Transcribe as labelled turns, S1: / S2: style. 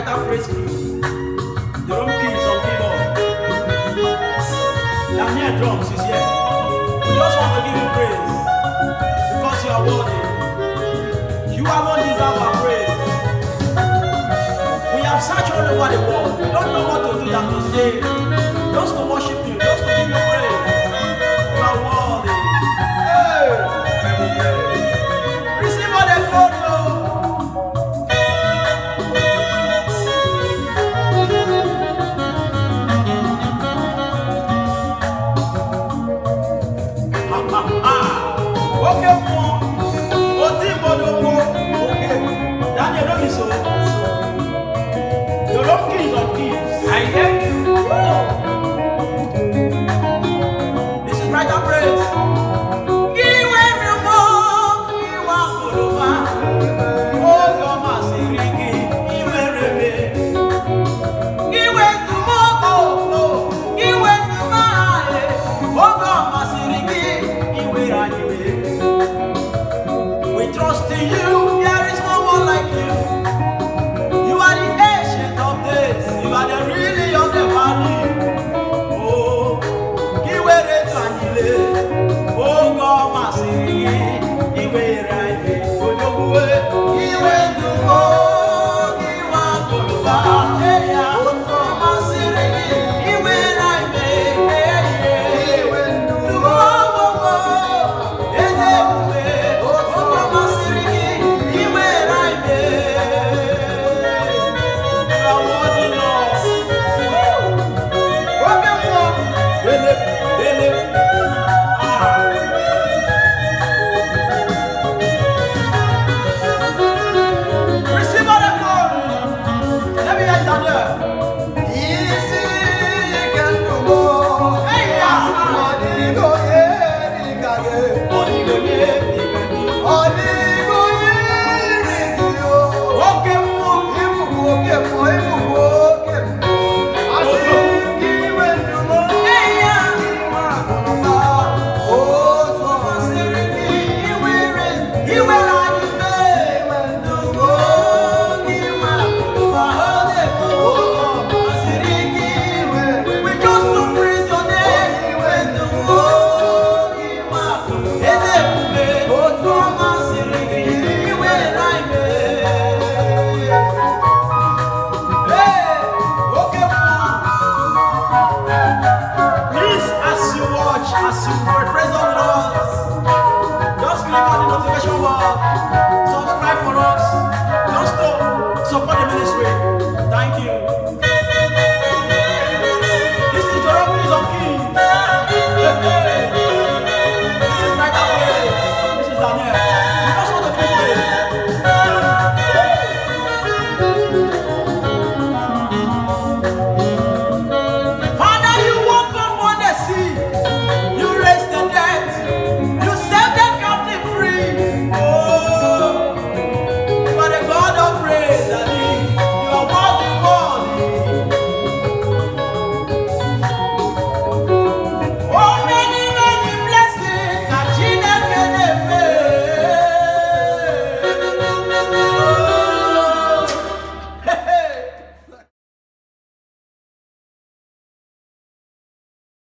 S1: brighter praise crew. The Rome King is on keyboard. Daniel Drums is here. We just want to give you praise because you are worthy. You alone deserve our praise. We have searched all over the world. We don't know what to do than to stay, just to worship